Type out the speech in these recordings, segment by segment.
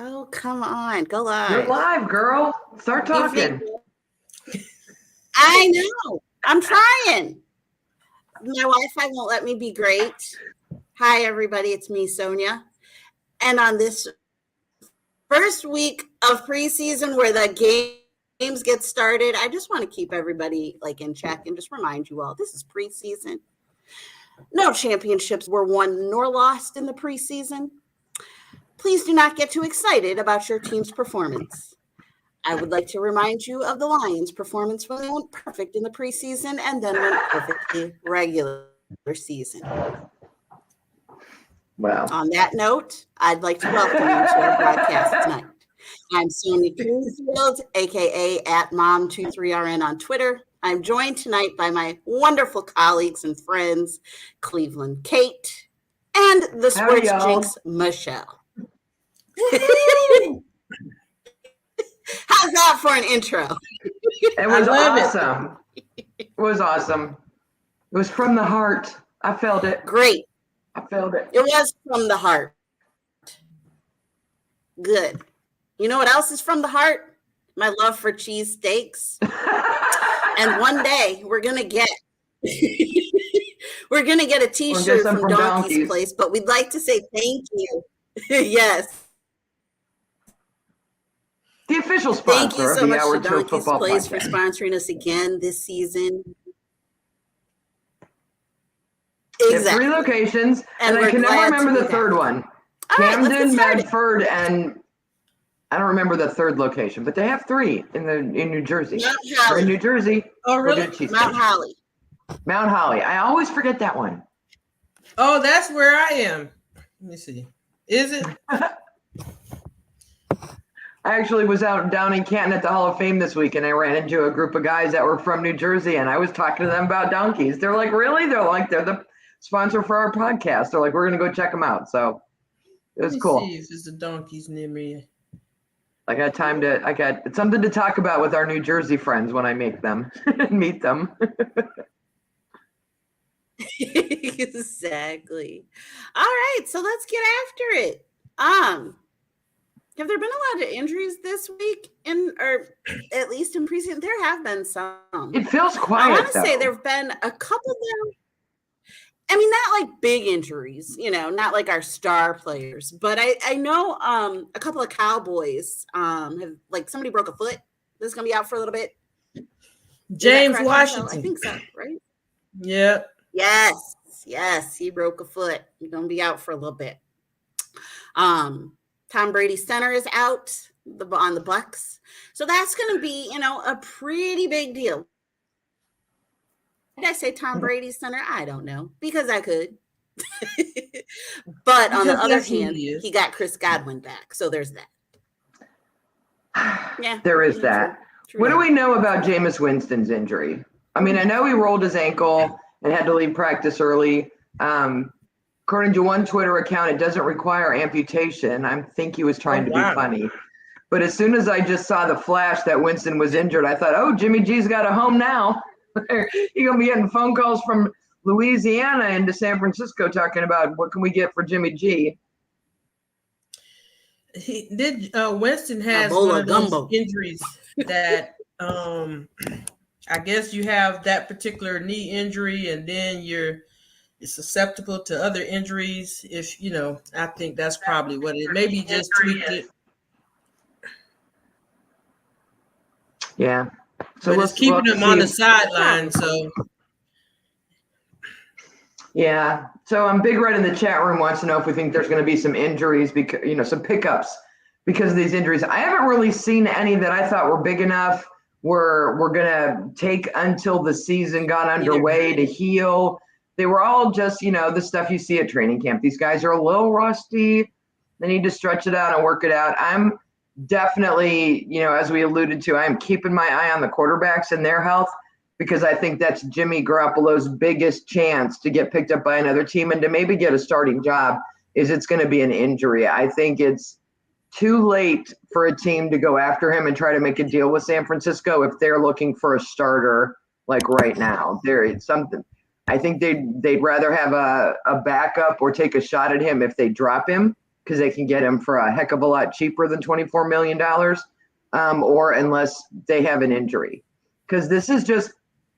Oh, come on. Go live. You're live, girl. Start talking. I know. I'm trying. My Wi-Fi won't let me be great. Hi, everybody. It's me, Sonia. And on this first week of preseason where the games get started, I just want to keep everybody in check and just remind you all, this is preseason. No championships were won nor lost in the preseason. Please do not get too excited about your team's performance. I would like to remind you of the Lions' performance when they went perfect in the preseason and then went perfectly regular season. Wow. On that note, I'd like to welcome you to our broadcast tonight. I'm Sonia Jinx, a.k.a. @Mom23RN on Twitter. I'm joined tonight by my wonderful colleagues and friends, Cleveland Kate and the Sports Jinx, Michelle. How's that for an intro? It was awesome. It was awesome. It was from the heart. I felt it. Great. I felt it. It was from the heart. Good. You know what else is from the heart? My love for cheesesteaks. And one day we're gonna get a T-shirt from Donkey's Place, but we'd like to say thank you. Yes. The official sponsor. Thank you so much to Donkey's ProFootball Place Podcast for sponsoring us again this season. Exactly. 3 locations, and I can never remember the third one. Camden, Medford, and I don't remember the third location, but they have 3 in New Jersey. Mount Holly. We're in New Jersey. Oh, really? Mount Holly. Mount Holly. I always forget that one. Oh, that's where I am. Let me see. Is it? I actually was down in Canton at the Hall of Fame this week, and I ran into a group of guys that were from New Jersey, and I was talking to them about donkeys. They're like, really? They're like, they're the sponsor for our podcast. They're like, we're going to go check them out. So it was cool. See if there's a donkeys near me. I got something to talk about with our New Jersey friends when I meet them. Exactly. All right, so let's get after it. Have there been a lot of injuries this week, or at least in preseason? There have been some. It feels quiet. I want to say there have been a couple there. I mean, not like big injuries, not like our star players, but I know a couple of Cowboys have, somebody broke a foot. That's going to be out for a little bit. James Washington. I think so, right? Yeah. Yes, he broke a foot. He's going to be out for a little bit. Tom Brady's center is out on the Bucs. So that's going to be, a pretty big deal. Did I say Tom Brady's center? I don't know, because I could. But on the other hand, he got Chris Godwin back. So there's that. Yeah. There is that. True. What do we know about Jameis Winston's injury? I mean, I know he rolled his ankle and had to leave practice early. According to one Twitter account, it doesn't require amputation. I think he was trying to be funny. But as soon as I just saw the flash that Winston was injured, I thought, oh, Jimmy G's got a home now. You're going to be getting phone calls from Louisiana into San Francisco talking about what can we get for Jimmy G. Winston has one of those injuries that I guess you have that particular knee injury and then you're susceptible to other injuries. If I think that's probably what it maybe just tweaked it. Yeah. So it's keeping him on the sideline. So yeah. So Big Red in the chat room wants to know if we think there's going to be some injuries because some pickups because of these injuries. I haven't really seen any that I thought were big enough. We're going to take until the season got underway to heal. They were all just, the stuff you see at training camp. These guys are a little rusty. They need to stretch it out and work it out. I'm definitely, as we alluded to, I'm keeping my eye on the quarterbacks and their health because I think that's Jimmy Garoppolo's biggest chance to get picked up by another team and to maybe get a starting job is it's going to be an injury. I think it's too late for a team to go after him and try to make a deal with San Francisco if they're looking for a starter right now. There is something. I think they'd rather have a backup or take a shot at him if they drop him because they can get him for a heck of a lot cheaper than $24 million, or unless they have an injury. Because this is just,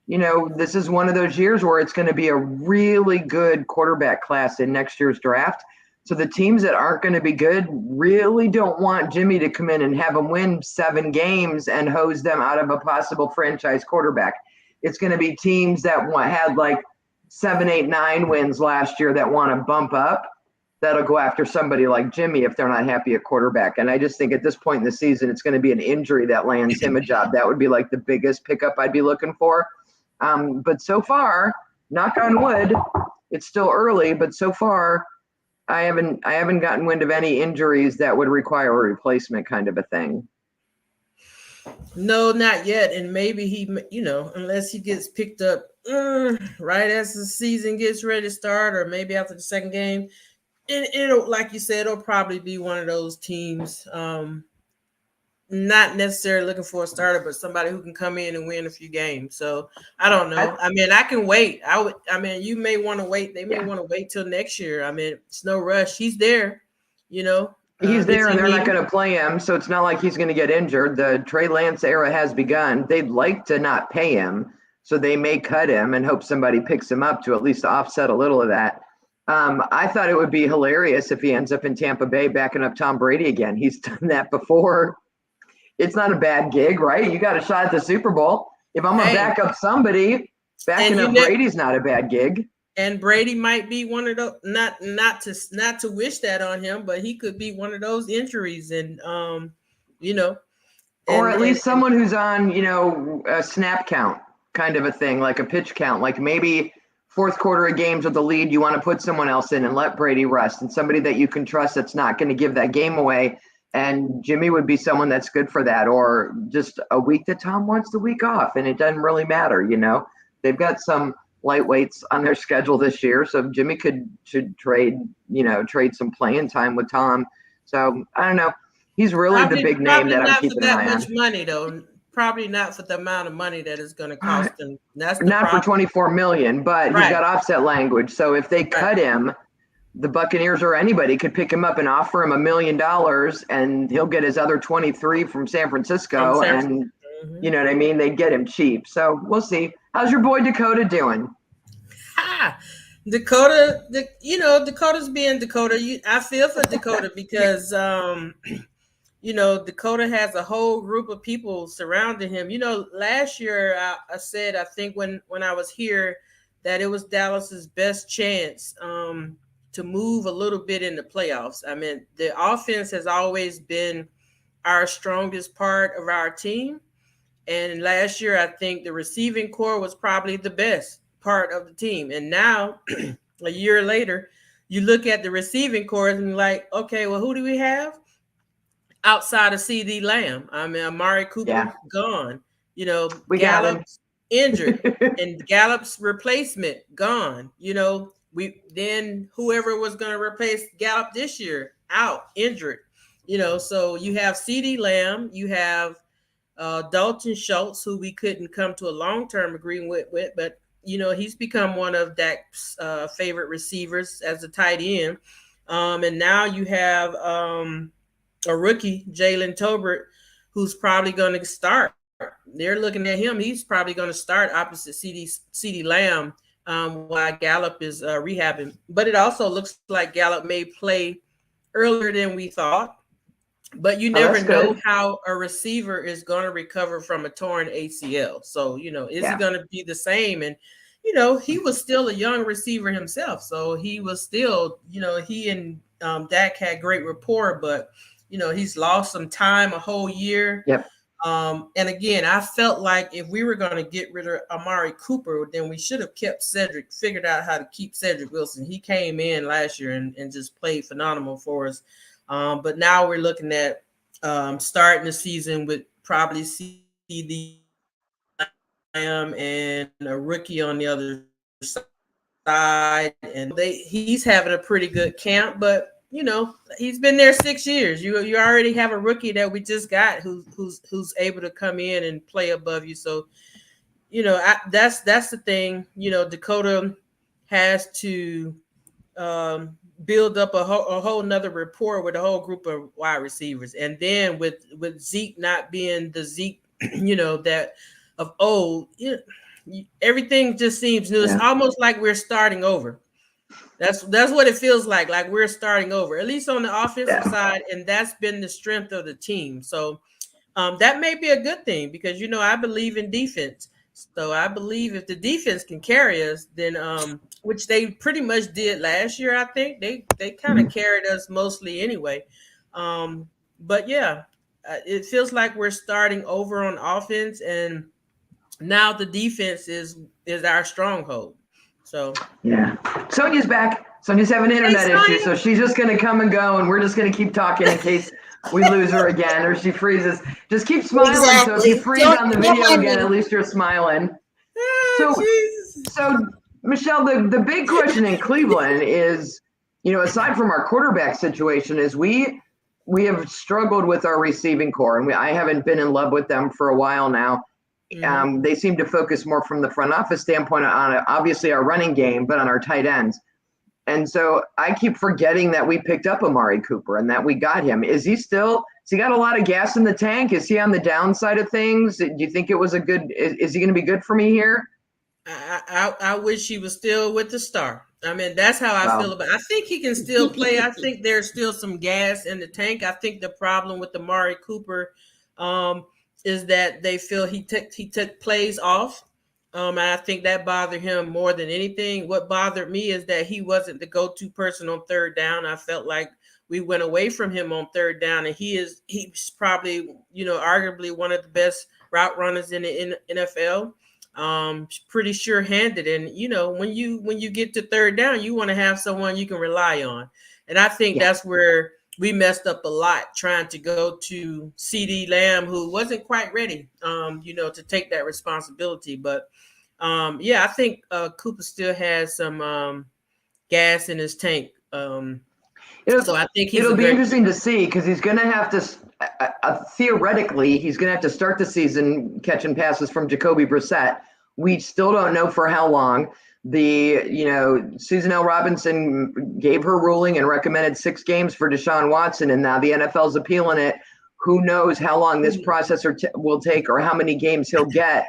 this is one of those years where it's going to be a really good quarterback class in next year's draft. So the teams that aren't going to be good really don't want Jimmy to come in and have them win 7 games and hose them out of a possible franchise quarterback. It's going to be teams that had like 7, 8, 9 wins last year that want to bump up. That'll go after somebody like Jimmy if they're not happy at quarterback. And I just think at this point in the season, it's going to be an injury that lands him a job. That would be like the biggest pickup I'd be looking for. But so far, knock on wood, it's still early, but so far, I haven't gotten wind of any injuries that would require a replacement kind of a thing. No, not yet. And maybe he, unless he gets picked up right as the season gets ready to start, or maybe after the second game, it'll, like you said, it'll probably be one of those teams, not necessarily looking for a starter, but somebody who can come in and win a few games. So I don't know. I can wait. You may want to wait. They may want to wait till next year. It's no rush. He's there, He's there and they're not going to play him. So it's not like he's going to get injured. The Trey Lance era has begun. They'd like to not pay him. So they may cut him and hope somebody picks him up to at least offset a little of that. I thought it would be hilarious if he ends up in Tampa Bay backing up Tom Brady again. He's done that before. It's not a bad gig, right? You got a shot at the Super Bowl. If I'm going to back up somebody, backing up Brady's not a bad gig. And Brady might be one of those, not to wish that on him, but he could be one of those injuries. And, or at least someone who's on, a snap count kind of a thing, like a pitch count, like maybe fourth quarter of games with the lead, you want to put someone else in and let Brady rest, and somebody that you can trust that's not going to give that game away. And Jimmy would be someone that's good for that, or just a week that Tom wants the week off, and it doesn't really matter. They've got some lightweights on their schedule this year, so Jimmy should trade some playing time with Tom. So I don't know. He's really the big name that I'm keeping an eye on. Not for that much money, though. Probably not for the amount of money that it's going to cost him. That's not for $24 million, but he's got offset language. So if they cut him, the Buccaneers or anybody could pick him up and offer him $1 million, and he'll get his other 23 from San Francisco. And you know what I mean? They'd get him cheap. So we'll see. How's your boy Dakota doing? Dakota, Dakota's being Dakota. I feel for Dakota because, Dakota has a whole group of people surrounding him. Last year I said, I think when I was here, that it was Dallas's best chance to move a little bit in the playoffs. The offense has always been our strongest part of our team. And last year, I think the receiving core was probably the best part of the team. And now, a year later, you look at the receiving core and you're like, okay, well, who do we have? Outside of CD Lamb. Amari Cooper gone. Gallup's injured. And Gallup's replacement gone. Then whoever was going to replace Gallup this year, out, injured. So you have CD Lamb, you have Dalton Schultz, who we couldn't come to a long-term agreement with, but he's become one of Dak's favorite receivers as a tight end. And now you have a rookie, Jalen Tolbert, who's probably going to start. They're looking at him. He's probably going to start opposite CD Lamb while Gallup is rehabbing. But it also looks like Gallup may play earlier than we thought. But you never know how a receiver is going to recover from a torn ACL. So, is he going to be the same? And, he was still a young receiver himself. So he was still, he and Dak had great rapport, but, he's lost some time, a whole year. Yep. And again, I felt like if we were going to get rid of Amari Cooper, then we should have kept figured out how to keep Cedric Wilson. He came in last year and just played phenomenal for us. But now we're looking at starting the season with probably CD Lamb and a rookie on the other side. And he's having a pretty good camp, but he's been there 6 years. You already have a rookie that we just got who's able to come in and play above you. So, that's the thing. Dakota has to build up a whole nother rapport with a whole group of wide receivers. And then with Zeke not being the Zeke, that of old, everything just seems new. It's almost like we're starting over. That's what it feels like we're starting over, at least on the offensive side. And that's been the strength of the team. So that may be a good thing because, I believe in defense. So I believe if the defense can carry us, then which they pretty much did last year, I think they kind of carried us mostly anyway. But yeah, it feels like we're starting over on offense, and now the defense is our stronghold. So yeah, Sonia's back. Sonia's having an internet issue, so she's just going to come and go, and we're just going to keep talking in case we lose her again or she freezes. Just keep smiling. Exactly. So if you freeze on the video again, at least you're smiling. So Michelle, the big question in Cleveland is, aside from our quarterback situation, is we have struggled with our receiving core, and I haven't been in love with them for a while now. Mm-hmm. They seem to focus more from the front office standpoint on obviously our running game, but on our tight ends. And so I keep forgetting that we picked up Amari Cooper and that we got him. Has he got a lot of gas in the tank? Is he on the downside of things? Do you think it was is he going to be good for me here? I wish he was still with the Star. I mean, that's how I feel about it. I think he can still play. I think there's still some gas in the tank. I think the problem with Amari Cooper is that they feel he took plays off. And I think that bothered him more than anything. What bothered me is that he wasn't the go-to person on third down. I felt like we went away from him on third down, and he's probably, arguably one of the best route runners in the NFL. Pretty sure-handed, and when you get to third down, you want to have someone you can rely on, and I think that's where we messed up a lot trying to go to CD Lamb, who wasn't quite ready, to take that responsibility. But I think Cooper still has some gas in his tank. So I think it'll be interesting to see because he's going to have to theoretically he's going to have to start the season catching passes from Jacoby Brissett. We still don't know for how long. Susan L. Robinson gave her ruling and recommended 6 games for Deshaun Watson, and now the NFL's appealing it. Who knows how long this process will take or how many games he'll get.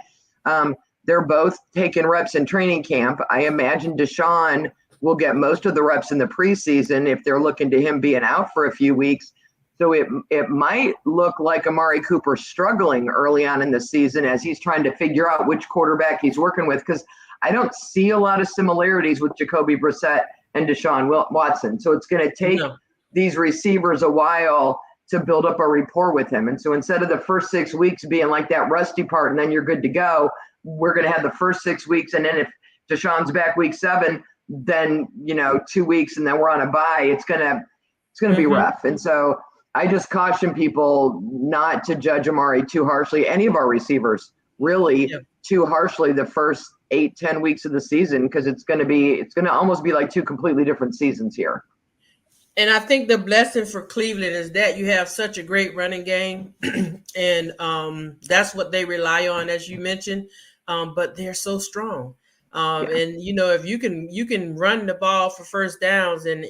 They're both taking reps in training camp. I imagine Deshaun will get most of the reps in the preseason if they're looking to him being out for a few weeks. So it might look like Amari Cooper struggling early on in the season as he's trying to figure out which quarterback he's working with, because I don't see a lot of similarities with Jacoby Brissett and Deshaun Watson. So it's going to take these receivers a while to build up a rapport with him. And so instead of the first 6 weeks being like that rusty part and then you're good to go, we're going to have the first 6 weeks. And then if Deshaun's back week 7, then, 2 weeks and then we're on a bye, it's going to be rough. And so I just caution people not to judge Amari too harshly, any of our receivers really too harshly the first 8-10 weeks of the season, because it's going to almost be like 2 completely different seasons here. And I think the blessing for Cleveland is that you have such a great running game, and that's what they rely on, as you mentioned. But they're so strong, and if you can run the ball for first downs, and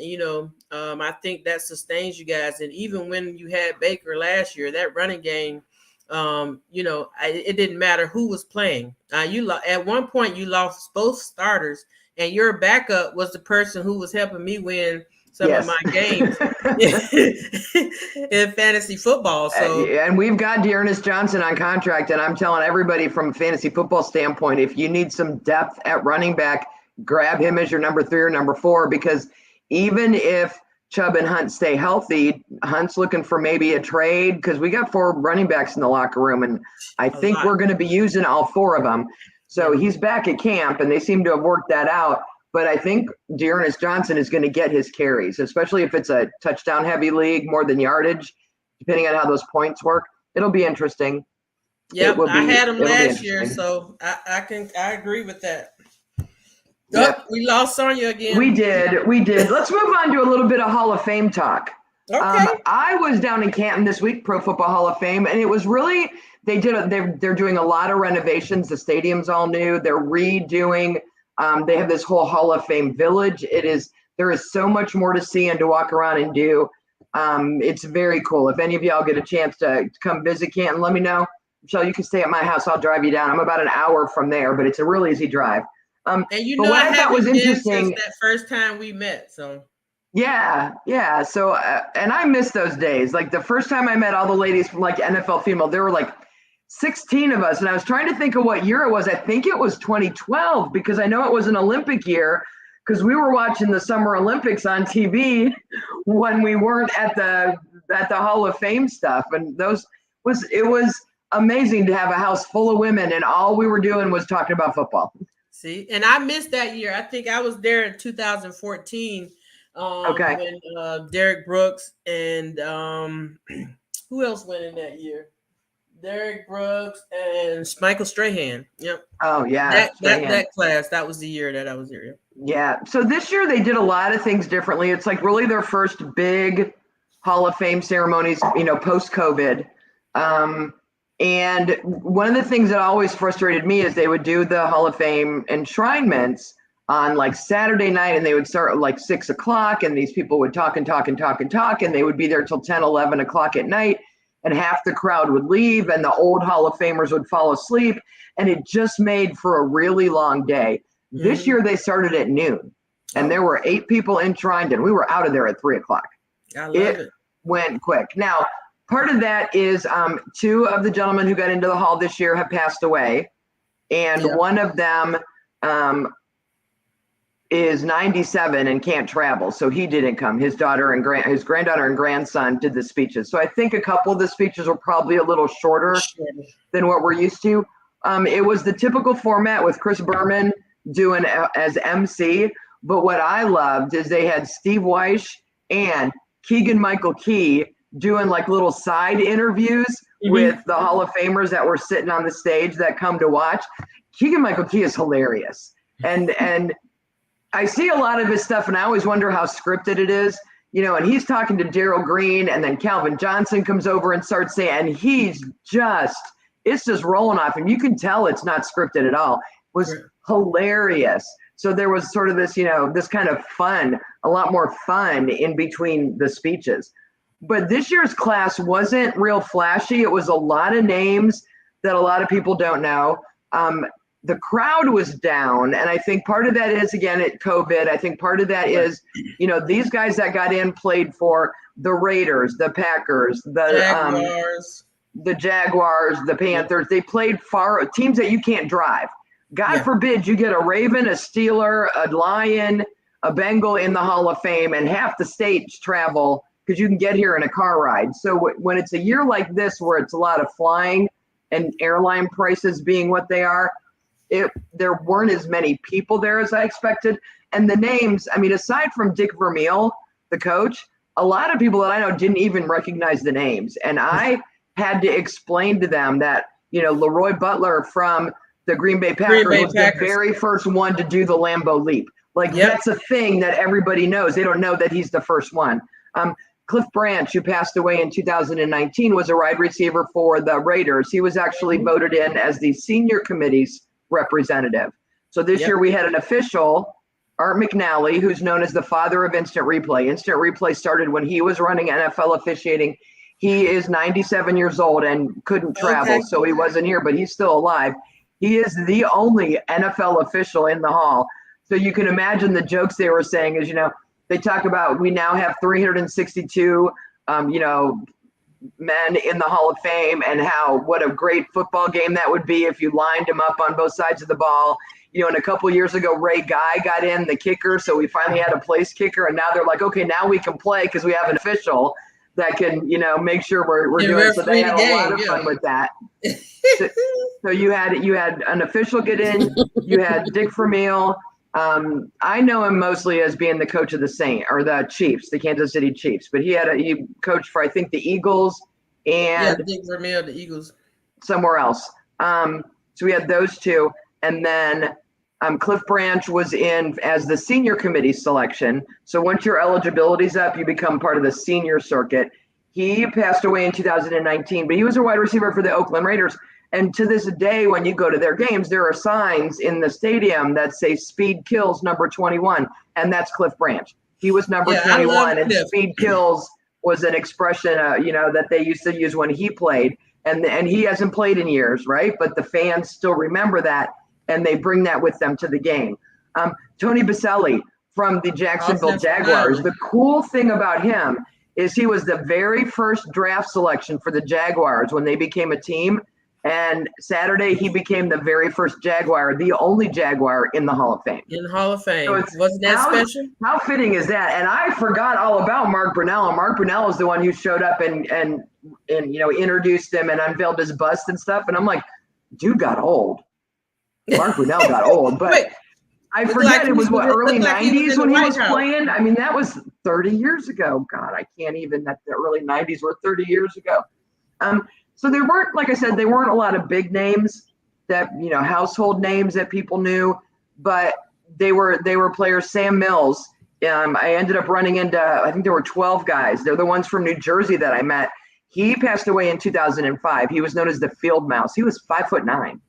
I think that sustains you guys. And even when you had Baker last year, that running game, it didn't matter who was playing. At one point you lost both starters, and your backup was the person who was helping me win some of my games in fantasy football. So, and we've got Dearness Johnson on contract, and I'm telling everybody from a fantasy football standpoint, if you need some depth at running back, grab him as your number 3 or number 4, because even if Chubb and Hunt stay healthy, Hunt's looking for maybe a trade because we got 4 running backs in the locker room, and I think we're going to be using all 4 of them. So he's back at camp, and they seem to have worked that out. But I think Dearness Johnson is going to get his carries, especially if it's a touchdown-heavy league more than yardage, depending on how those points work. It'll be interesting. Yeah, I had him last year, so I agree with that. Yep. We lost Sonya again. We did. Let's move on to a little bit of Hall of Fame talk. Okay. I was down in Canton this week, Pro Football Hall of Fame, and it was really they're doing a lot of renovations. The stadium's all new. They're redoing. They have this whole Hall of Fame village. It is There is so much more to see and to walk around and do. It's very cool. If any of y'all get a chance to come visit Canton, let me know. Michelle, you can stay at my house. I'll drive you down. I'm about an hour from there, but it's a really easy drive. And what I thought was interesting that first time we met. So yeah. So and I miss those days. Like the first time I met all the ladies from like NFL female, there were like 16 of us, and I was trying to think of what year it was. I think it was 2012 because I know it was an Olympic year because we were watching the Summer Olympics on TV when we weren't at the Hall of Fame stuff, and it was amazing to have a house full of women, and all we were doing was talking about football. See, and I missed that year. I think I was there in 2014. When Derek Brooks and who else went in that year? Derek Brooks and Michael Strahan. Yep. Oh yeah. That class. That was the year that I was there. Yeah. So this year they did a lot of things differently. It's like really their first big Hall of Fame ceremonies, post-COVID. And one of the things that always frustrated me is they would do the Hall of Fame enshrinements on like Saturday night, and they would start at like 6 o'clock, and these people would talk, and they would be there till 10, 11 o'clock at night, and half the crowd would leave, and the old Hall of Famers would fall asleep, and it just made for a really long day. Mm-hmm. This year they started at noon, and there were 8 people enshrined, and we were out of there at 3 o'clock. I love it. Went quick. Now, part of that is 2 of the gentlemen who got into the hall this year have passed away, and one of them is 97 and can't travel, so he didn't come. His daughter and his granddaughter and grandson did the speeches. So I think a couple of the speeches were probably a little shorter than what we're used to. It was the typical format with Chris Berman doing as MC, but what I loved is they had Steve Weish and Keegan-Michael Key doing like little side interviews with the Hall of Famers that were sitting on the stage that come to watch. Keegan-Michael Key is hilarious. And I see a lot of his stuff, and I always wonder how scripted it is, and he's talking to Darryl Green, and then Calvin Johnson comes over and starts saying, and it's just rolling off, and you can tell it's not scripted at all. It was hilarious. So there was sort of this, this kind of fun, a lot more fun in between the speeches. But this year's class wasn't real flashy. It was a lot of names that a lot of people don't know. The crowd was down, and I think part of that is, again, COVID. I think part of that is, these guys that got in played for the Raiders, the Packers, the Jaguars, the Panthers. They played for teams that you can't drive. God forbid you get a Raven, a Steeler, a Lion, a Bengal in the Hall of Fame, and half the states travel because you can get here in a car ride. So when it's a year like this where it's a lot of flying and airline prices being what they are, there weren't as many people there as I expected. And the names, aside from Dick Vermeil, the coach, a lot of people that I know didn't even recognize the names. And I had to explain to them that, Leroy Butler from the Green Bay Packers was the very first one to do the Lambeau leap. That's a thing that everybody knows. They don't know that he's the first one. Cliff Branch, who passed away in 2019, was a wide receiver for the Raiders. He was actually voted in as the senior committee's representative. So this year we had an official, Art McNally, who's known as the father of instant replay. Instant replay started when he was running NFL officiating. He is 97 years old and couldn't travel, so he wasn't here, but he's still alive. He is the only NFL official in the hall. So you can imagine the jokes they were saying is, they talk about we now have 362, men in the Hall of Fame, and what a great football game that would be if you lined them up on both sides of the ball. And a couple of years ago, Ray Guy got in, the kicker, so we finally had a place kicker, and now they're like, okay, now we can play because we have an official that can, make sure we're doing it. So they had a lot of fun with that. So you had an official get in, you had Dick Vermeil. I know him mostly as being the coach of the Chiefs, the Kansas City Chiefs, but he coached for, I think, the Eagles and Dick Vermeil, the Eagles, somewhere else. So we had those two, and then Cliff Branch was in as the senior committee selection. So once your eligibility's up, you become part of the senior circuit. He passed away in 2019, but he was a wide receiver for the Oakland Raiders. And to this day, when you go to their games, there are signs in the stadium that say "Speed Kills number 21." and that's Cliff Branch. He was number 21, and Speed Kills was an expression, that they used to use when he played, and he hasn't played in years, right? But the fans still remember that, and they bring that with them to the game. Tony Baselli from the Jacksonville Jaguars. The cool thing about him is he was the very first draft selection for the Jaguars when they became a team. And Saturday, he became the very first Jaguar, the only Jaguar in the Hall of Fame. In the Hall of Fame. So wasn't that special? How fitting is that? And I forgot all about Mark Brunell. And Mark Brunell is the one who showed up and introduced him and unveiled his bust and stuff. And I'm like, dude got old. Mark Brunell got old. But wait, I forget it was early 90s when he was playing. I mean, that was 30 years ago. God, I can't even. The early 90s were 30 years ago. So there weren't, like I said, there weren't a lot of big names that, household names that people knew, but they were players. Sam Mills, I ended up running into, I think there were 12 guys. They're the ones from New Jersey that I met. He passed away in 2005. He was known as the Field Mouse. He was 5'9".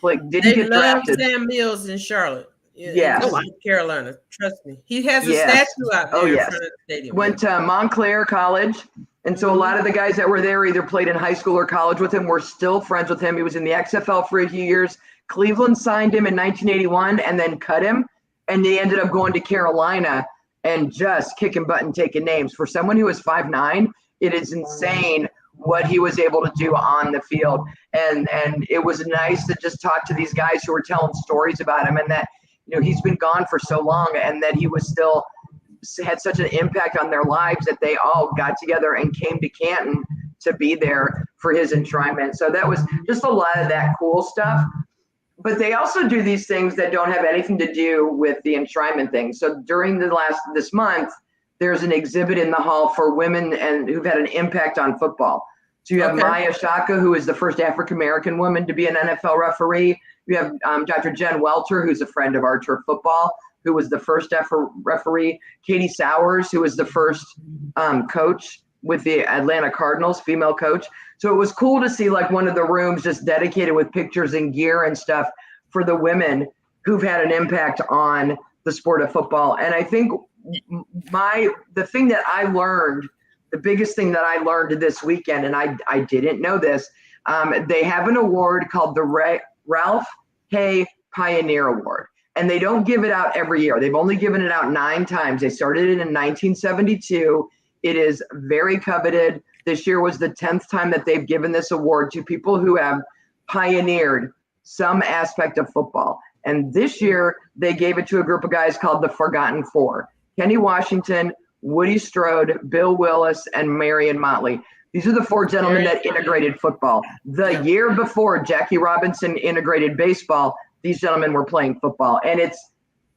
Like, did he get drafted? Sam Mills in Charlotte. Yeah, Carolina. Trust me, he has a statue out there in front of the stadium. Went to Montclair College, and so a lot of the guys that were there either played in high school or college with him. We're still friends with him. He was in the XFL for a few years. Cleveland signed him in 1981 and then cut him, and they ended up going to Carolina and just kicking butt and taking names. For someone who was 5'9", it is insane what he was able to do on the field, and it was nice to just talk to these guys who were telling stories about him, and that. He's been gone for so long, and that he was still had such an impact on their lives that they all got together and came to Canton to be there for his enshrinement. So that was just a lot of that cool stuff. But they also do these things that don't have anything to do with the enshrinement thing. So during this month, there's an exhibit in the hall for women and who've had an impact on football. So you have Maya Shaka, who is the first African-American woman to be an NFL referee. You have Dr. Jen Welter, who's a friend of our turf football, who was the first referee. Katie Sowers, who was the first coach with the Atlanta Cardinals, female coach. So it was cool to see like one of the rooms just dedicated with pictures and gear and stuff for the women who've had an impact on the sport of football. And I think the thing that I learned, the biggest thing that I learned this weekend, and I didn't know this, they have an award called the Ralph Hay Pioneer Award, and they don't give it out every year. They've only given it out 9 times. They started it in 1972. It is very coveted. This year was the 10th time that they've given this award to people who have pioneered some aspect of football. And this year they gave it to a group of guys called the Forgotten Four: Kenny Washington, Woody Strode, Bill Willis, and Marion Motley. These are the 4 gentlemen that integrated football. The year before Jackie Robinson integrated baseball, these gentlemen were playing football. And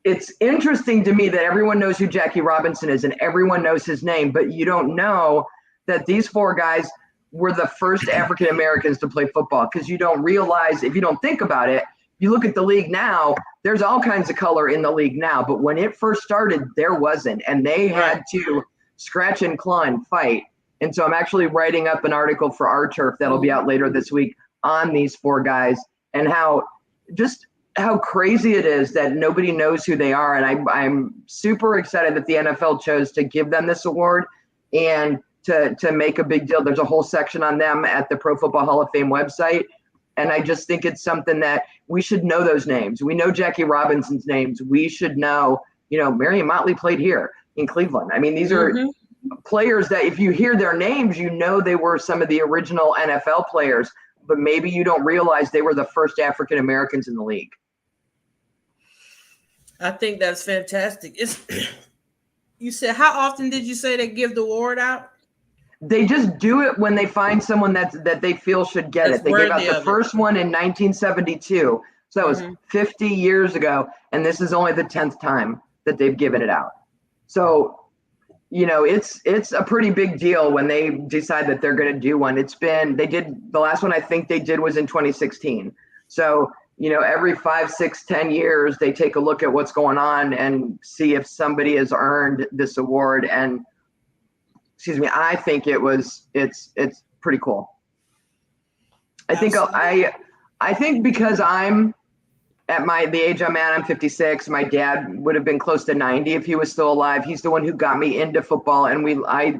it's interesting to me that everyone knows who Jackie Robinson is and everyone knows his name, but you don't know that these 4 guys were the first African Americans to play football, because you don't realize, if you don't think about it, you look at the league now, there's all kinds of color in the league now, but when it first started, there wasn't, and they had to scratch and claw and fight. And so I'm actually writing up an article for our turf that'll be out later this week on these 4 guys and how crazy it is that nobody knows who they are. And I'm super excited that the NFL chose to give them this award and to make a big deal. There's a whole section on them at the Pro Football Hall of Fame website. And I just think it's something that we should know those names. We know Jackie Robinson's names. We should know, Marion Motley played here in Cleveland. I mean, these are players that if you hear their names, they were some of the original NFL players, but maybe you don't realize they were the first African Americans in the league. I think that's fantastic. You said, how often did you say they give the award out? They just do it when they find someone that they feel should get it. They gave out the first one in 1972. So that was 50 years ago. And this is only the 10th time that they've given it out. So, it's a pretty big deal when they decide that they're going to do one. The last one I think they did was in 2016. So, every 5, 6, 10 years, they take a look at what's going on and see if somebody has earned this award. And I think it's pretty cool. I think because I'm at the age I'm at, I'm 56. My dad would have been close to 90 if he was still alive. He's the one who got me into football, and I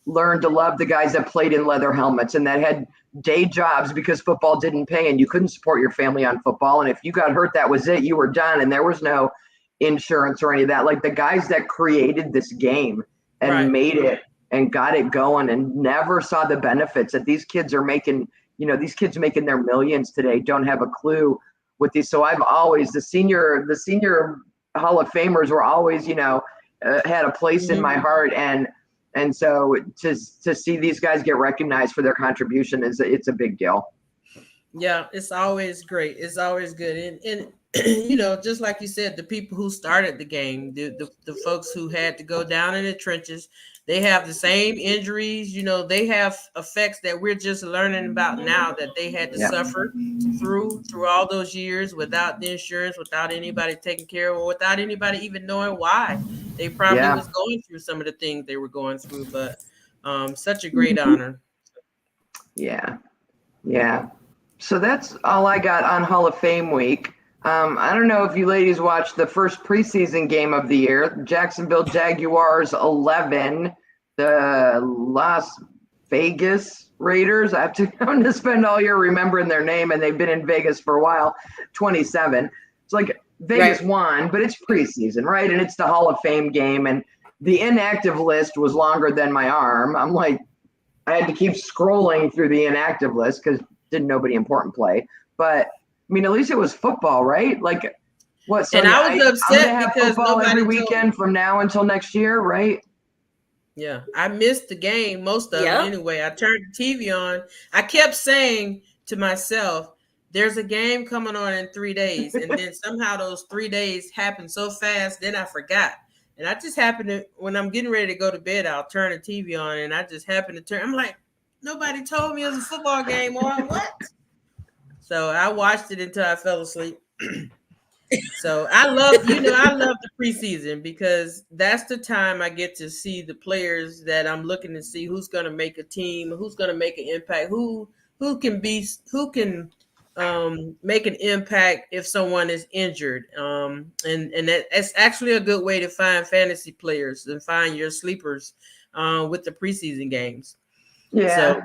learned to love the guys that played in leather helmets and that had day jobs because football didn't pay and you couldn't support your family on football. And if you got hurt, that was it. You were done, and there was no insurance or any of that. Like the guys that created this game and made it and got it going and never saw the benefits that these kids are making. These kids making their millions today don't have a clue with these. So I've always, the senior Hall of Famers were always, had a place in my heart. And so to see these guys get recognized for their contribution it's a big deal. Yeah, it's always great. It's always good. And just like you said, the people who started the game, the folks who had to go down in the trenches, they have the same injuries. They have effects that we're just learning about now that they had to suffer through all those years without the insurance, without anybody taking care of, or without anybody even knowing why they probably was going through some of the things they were going through. But such a great honor. Yeah. So that's all I got on Hall of Fame week. I don't know if you ladies watched the first preseason game of the year, Jacksonville Jaguars 11, the Las Vegas Raiders. I'm to spend all year remembering their name, and they've been in Vegas for a while, 27. It's like Vegas won, but it's preseason, right? And it's the Hall of Fame game, and the inactive list was longer than my arm. I'm like, I had to keep scrolling through the inactive list because didn't nobody important play. But I mean, at least it was football, right? Like, what? So and I was upset because nobody every weekend from now until next year, right? Yeah, I missed the game, most of it anyway. I turned the TV on. I kept saying to myself, "There's a game coming on in 3 days," and then somehow those 3 days happened so fast. Then I forgot, and I just happened to, when I'm getting ready to go to bed, I'll turn the TV on, and I just happened to turn. I'm like, nobody told me it was a football game on. What? So I watched it until I fell asleep. So I love the preseason because that's the time I get to see the players that I'm looking to see who's going to make a team, who's going to make an impact, who can make an impact if someone is injured. And that's actually a good way to find fantasy players and find your sleepers with the preseason games. Yeah.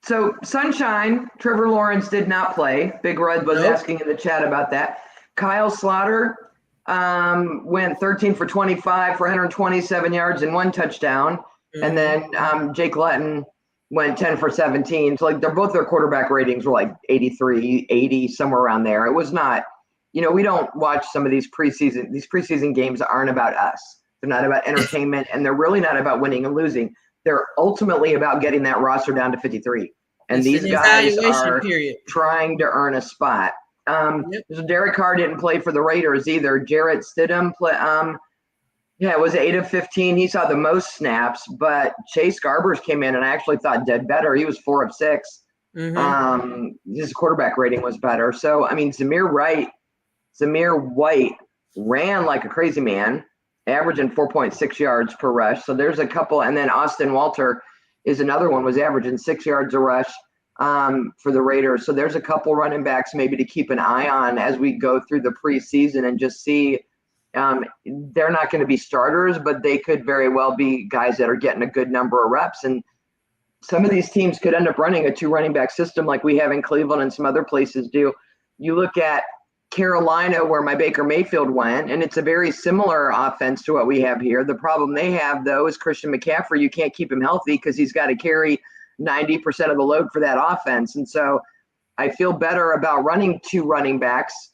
So Sunshine, Trevor Lawrence did not play. Big Red was asking in the chat about that. Kyle Slaughter went 13 for 25 for 127 yards and 1 touchdown. Mm-hmm. And then Jake Lutton went 10 for 17. So like their quarterback ratings were like 83, 80, somewhere around there. It was not, we don't watch some of these preseason games aren't about us. They're not about entertainment, and they're really not about winning and losing. They're ultimately about getting that roster down to 53. And these guys are trying to earn a spot. So Derek Carr didn't play for the Raiders either. Jarrett Stidham it was 8 of 15. He saw the most snaps, but Chase Garbers came in and I actually thought did better. He was 4 of 6. Mm-hmm. His quarterback rating was better. So, I mean, Zamir White ran like a crazy man, averaging 4.6 yards per rush. So there's a couple. And then Austin Walter is another one, was averaging 6 yards a rush for the Raiders. So there's a couple running backs maybe to keep an eye on as we go through the preseason and just see. They're not going to be starters, but they could very well be guys that are getting a good number of reps. And some of these teams could end up running a 2 running back system like we have in Cleveland and some other places do. You look at Carolina, where my Baker Mayfield went, and it's a very similar offense to what we have here. The problem they have, though, is Christian McCaffrey. You can't keep him healthy because he's got to carry 90% of the load for that offense. And so I feel better about running 2 running backs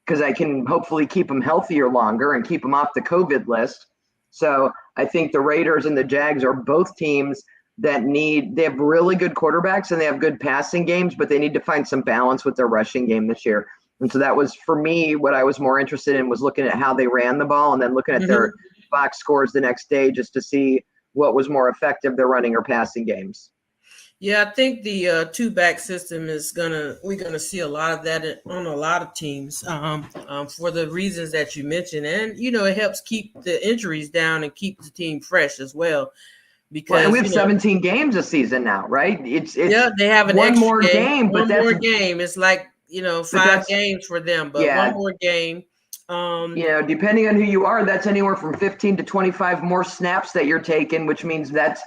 because I can hopefully keep them healthier longer and keep them off the COVID list. So I think the Raiders and the Jags are both teams that they have really good quarterbacks and they have good passing games, but they need to find some balance with their rushing game this year. And so that was, for me, what I was more interested in was looking at how they ran the ball and then looking at their box scores the next day just to see what was more effective, their running or passing games. Yeah, I think the 2-back system we're gonna see a lot of that on a lot of teams for the reasons that you mentioned, and it helps keep the injuries down and keep the team fresh as well. Because we have 17 games a season now, right? It's they have an one extra more game, but one more game. It's like 5 games for them, but one more game. Depending on who you are, that's anywhere from 15 to 25 more snaps that you're taking, which means that's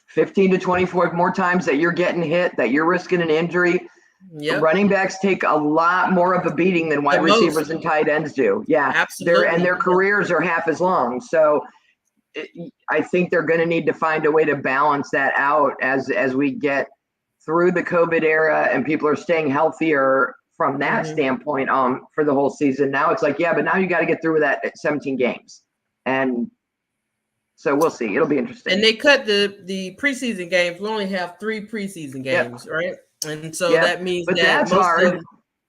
15 to 24 more times that you're getting hit, that you're risking an injury. Yep. Running backs take a lot more of a beating than wide receivers and tight ends do. Yeah, absolutely. Their careers are half as long. So I think they're going to need to find a way to balance that out as we get through the COVID era and people are staying healthier from that standpoint for the whole season. Now it's like, but now you got to get through with that 17 games. And so we'll see. It'll be interesting. And they cut the preseason games. We only have 3 preseason games, right? And so that means that's hard.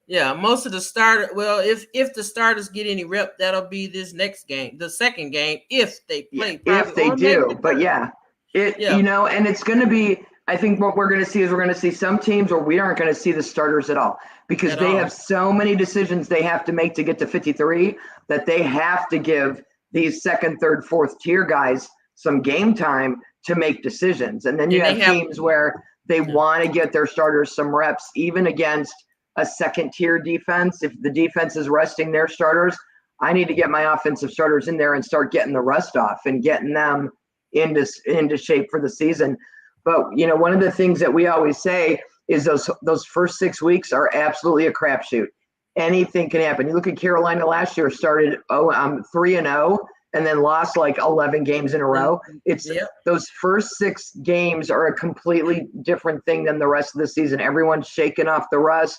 Most of the starter. Well, if the starters get any rep, that'll be this next game, the second game, if they play. If they do, but and it's going to be. I think what we're going to see is we're going to see some teams where we aren't going to see the starters at all because they have so many decisions they have to make to get to 53 that they have to give these second, third, fourth tier guys some game time to make decisions. And then you have teams where they want to get their starters some reps, even against a second tier defense. If the defense is resting their starters, I need to get my offensive starters in there and start getting the rust off and getting them into shape for the season. But, one of the things that we always say is those first 6 weeks are absolutely a crapshoot. Anything can happen. You look at Carolina last year, started 3-0 and then lost like 11 games in a row. It's those first 6 games are a completely different thing than the rest of the season. Everyone's shaking off the rust,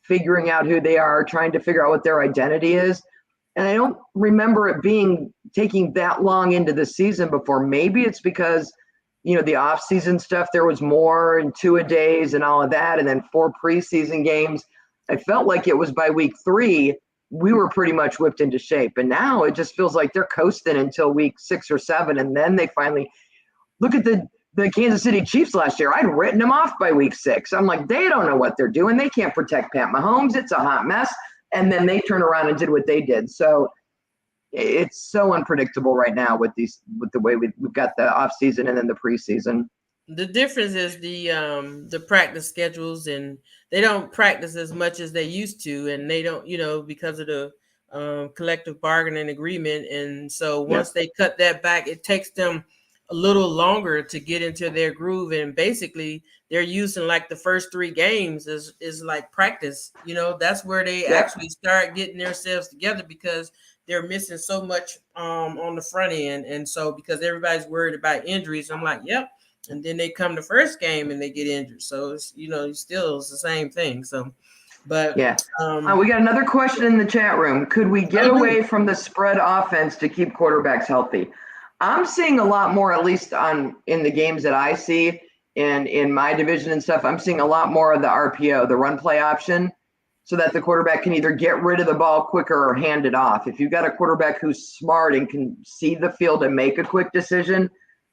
figuring out who they are, trying to figure out what their identity is. And I don't remember it taking that long into the season before. Maybe it's because, the off-season stuff, there was more and 2-a-days and all of that, and then 4 preseason games. I felt like it was by week 3, we were pretty much whipped into shape. And now it just feels like they're coasting until week 6 or 7, and then they finally look at the Kansas City Chiefs last year. I'd written them off by week 6. I'm like, they don't know what they're doing. They can't protect Pat Mahomes. It's a hot mess. And then they turn around and did what they did. So it's so unpredictable right now with the way we've got the offseason and then the preseason. The difference is the practice schedules, and they don't practice as much as they used to, and they don't, because of the collective bargaining agreement. And so once they cut that back, it takes them a little longer to get into their groove. And basically they're using like the first 3 games is like practice. That's where they actually start getting themselves together because they're missing so much on the front end. And so because everybody's worried about injuries, I'm like, and then they come the first game and they get injured. So it's, still it's the same thing. So, but we got another question in the chat room. Could we get away from the spread offense to keep quarterbacks healthy? I'm seeing a lot more, at least in the games that I see in my division and stuff. I'm seeing a lot more of the RPO, the run play option, so that the quarterback can either get rid of the ball quicker or hand it off. If you've got a quarterback who's smart and can see the field and make a quick decision,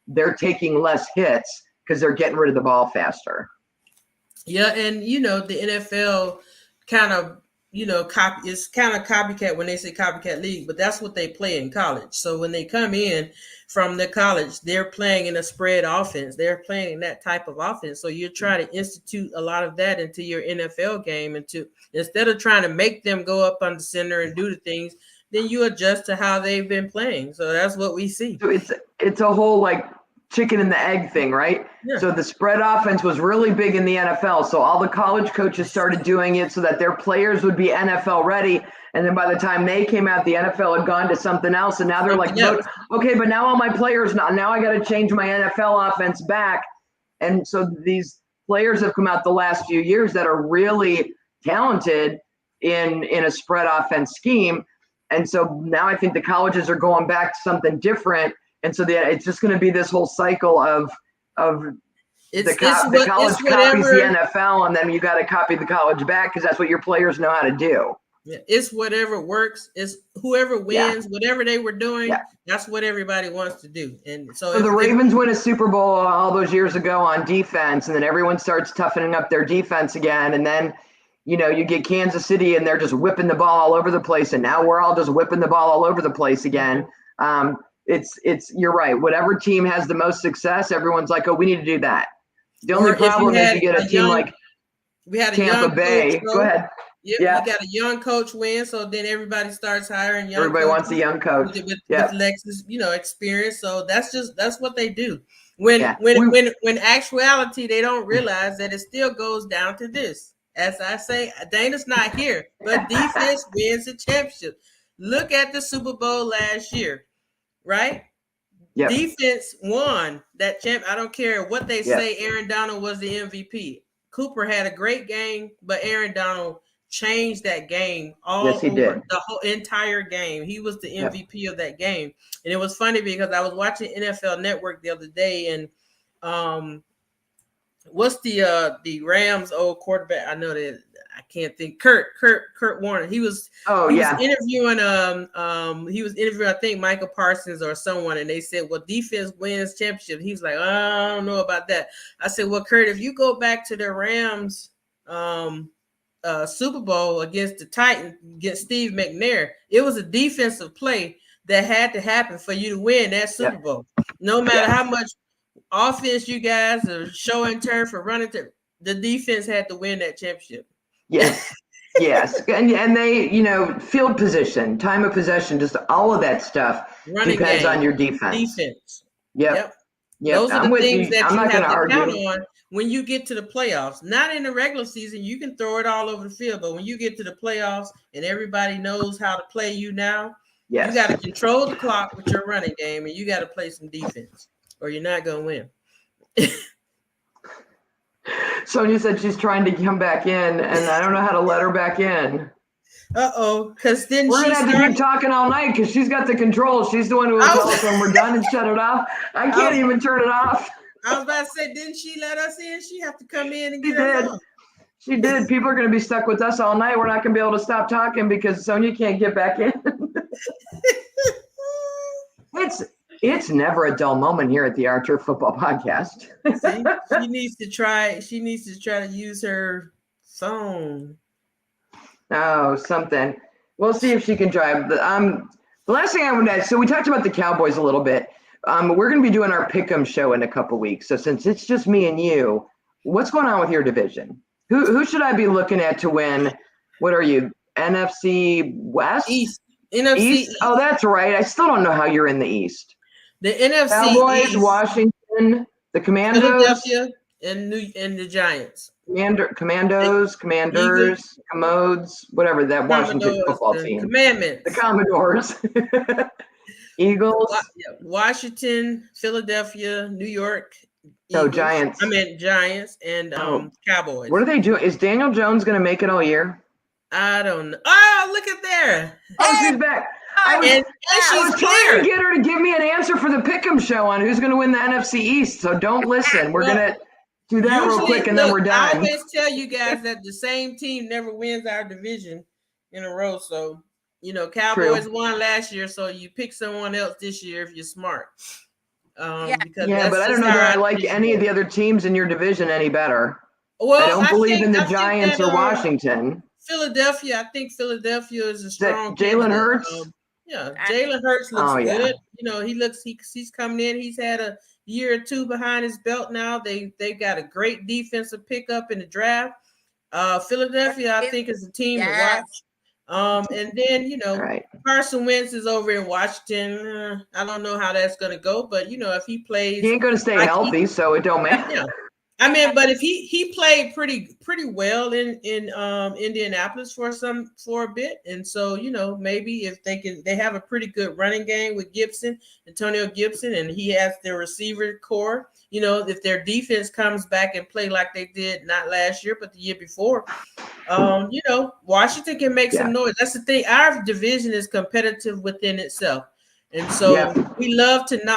they're taking less hits because they're getting rid of the ball faster. Yeah, and the NFL kind of it's kind of copycat when they say copycat league, but that's what they play in college. So when they come in from the college, they're playing in a spread offense. They're playing that type of offense. So you're trying to institute a lot of that into your NFL game, and instead of trying to make them go up under center and do the things, then you adjust to how they've been playing. So that's what we see. So it's a whole like chicken and the egg thing, right? Yeah. So the spread offense was really big in the NFL. So all the college coaches started doing it so that their players would be NFL ready. And then by the time they came out, the NFL had gone to something else. And now they're like, okay, but now all my players, now I got to change my NFL offense back. And so these players have come out the last few years that are really talented in a spread offense scheme. And so now I think the colleges are going back to something different. And so it's just going to be this whole cycle of the college copies the NFL, and then you got to copy the college back because that's what your players know how to do. Yeah, it's whatever works. It's whoever wins, whatever they were doing, that's what everybody wants to do. And so the Ravens win a Super Bowl all those years ago on defense, and then everyone starts toughening up their defense again. And then, you get Kansas City and they're just whipping the ball all over the place. And now we're all just whipping the ball all over the place again. You're right. Whatever team has the most success, everyone's like, oh, we need to do that. The only problem is you get a team like we had Tampa Bay. Go ahead. Yep, yeah. You got a young coach win, so then everybody starts hiring young. Everybody wants a young coach with Lex's, experience. So that's what they do. When actuality, they don't realize that it still goes down to this. As I say, Dana's not here, but defense wins the championship. Look at the Super Bowl last year, right? Yep. Defense won that champ. I don't care what they say. Aaron Donald was the MVP. Cooper had a great game, but Aaron Donald changed that game the whole entire game. He was the MVP of that game. And it was funny because I was watching NFL Network the other day, and what's the Rams old quarterback? I know that I can't think. Kurt Warner. He was interviewing I think Michael Parsons or someone, and they said, well, defense wins championship. He was like, I don't know about that. I said, well, Kurt, if you go back to the Rams Super Bowl against the Titans, against Steve McNair, it was a defensive play that had to happen for you to win that Super Bowl. No matter how much offense you guys are showing turn for running to, the defense had to win that championship. Yes. Yes. And they, field position, time of possession, just all of that stuff depends on your defense. Yep. Those are the things that you have to count on when you get to the playoffs. Not in the regular season, you can throw it all over the field, but when you get to the playoffs and everybody knows how to play you now, you got to control the clock with your running game, and you got to play some defense, or you're not going to win. Sonia said she's trying to come back in, and I don't know how to let her back in. Because then we're gonna have to keep talking all night because she's got the controls. She's the one who will tell us when we're done and shut it off. I can't even turn it off. I was about to say, didn't she let us in? She have to come in and get us on. She did. People are going to be stuck with us all night. We're not going to be able to stop talking because Sonia can't get back in. It's never a dull moment here at the Archer Football Podcast. See, she needs to try to use her phone. Oh, something. We'll see if she can drive. The last thing I want to add, so we talked about the Cowboys a little bit. We're going to be doing our Pick'em show in a couple weeks. So since it's just me and you, what's going on with your division? Who should I be looking at to win? What are you, NFC West? East. NFC East? Oh, that's right. I still don't know how you're in the East. The NFC Cowboys, East. Washington, the Commandos. Philadelphia, and the Giants. Commandos, Commanders, Commodes, whatever that Washington football team. Commandments. The Commodores. Eagles. Washington, Philadelphia, New York. No, Giants. Giants and Cowboys. What are they doing? Is Daniel Jones going to make it all year? I don't know. Oh, look at there. Oh, she's back. I was trying to get her to give me an answer for the Pick'em show on who's going to win the NFC East. So don't listen. We're going to do that real quick and then we're done. I always tell you guys that the same team never wins our division in a row. So, Cowboys won last year. So you pick someone else this year if you're smart. But I don't know that I like any of the other teams in your division any better. Well, I don't believe in the Giants or Washington. Philadelphia, I think Philadelphia is a strong. Jalen Hurts. Jalen Hurts looks good. He's coming in. He's had a year or two behind his belt now. They got a great defensive pickup in the draft. Philadelphia, I think, is a team to watch. And then, Carson Wentz is over in Washington. I don't know how that's going to go, but, if he plays. He ain't going to stay healthy, so it don't matter. But if he played pretty well in Indianapolis for a bit. And so, maybe if they have a pretty good running game with Antonio Gibson, and he has their receiver core, if their defense comes back and play like they did, not last year, but the year before, Washington can make some noise. That's the thing. Our division is competitive within itself. And so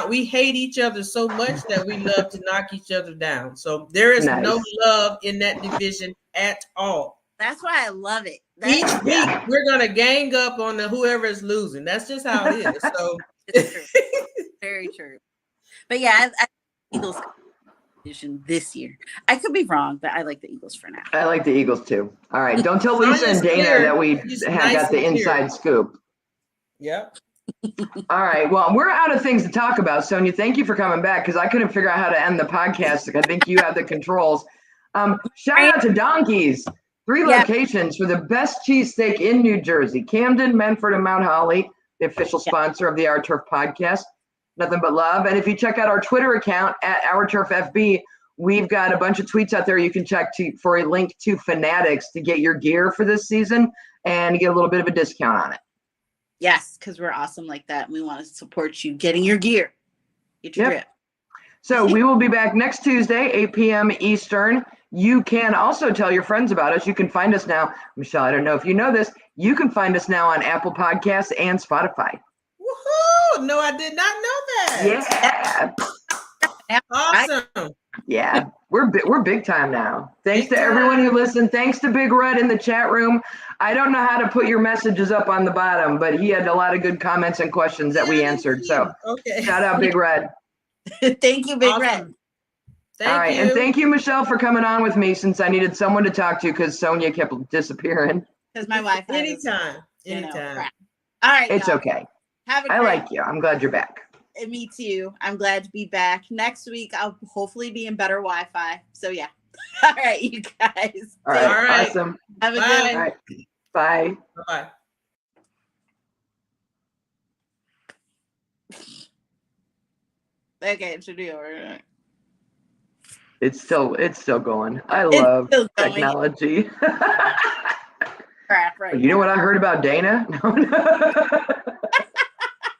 we hate each other so much that we love to knock each other down. So there is no love in that division at all. That's why I love it. Each week we're going to gang up on whoever is losing. That's just how it is. So it's true. Very true. But I Eagles division this year. I could be wrong, but I like the Eagles for now. I like the Eagles too. All right. Don't tell Lisa and Dana that we have got the inside scoop. Yep. All right. Well, we're out of things to talk about. Sonia, thank you for coming back because I couldn't figure out how to end the podcast. I think you have the controls. Shout out to Donkeys. 3 locations for the best cheesesteak in New Jersey. Camden, Medford, and Mount Holly, the official sponsor of the Our Turf podcast. Nothing but love. And if you check out our Twitter account at Our Turf FB, we've got a bunch of tweets out there you can check for a link to Fanatics to get your gear for this season and get a little bit of a discount on it. Yes, because we're awesome like that. And we want to support you getting your gear. Get your drip. So we will be back next Tuesday, 8 p.m. Eastern. You can also tell your friends about us. You can find us now. Michelle, I don't know if you know this. You can find us now on Apple Podcasts and Spotify. Woohoo! No, I did not know that. Yeah. Awesome. Yeah. We're big time now. Thanks to everyone who listened. Thanks to Big Red in the chat room. I don't know how to put your messages up on the bottom, but he had a lot of good comments and questions that we answered. So shout out Big Red. Thank you, Big Red. Thank All right. you. And thank you, Michelle, for coming on with me since I needed someone to talk to because Sonia kept disappearing. Because my wife. Anytime. All right. It's okay. Have a I like you. I'm glad you're back. Me too. I'm glad to be back. Next week, I'll hopefully be in better Wi-Fi. So yeah. All right, you guys. All right. Awesome. Have a good one. All right. Bye. Bye. Okay, it should be over. It's still going. I love technology. Crap, right? You know what I heard about Dana? No.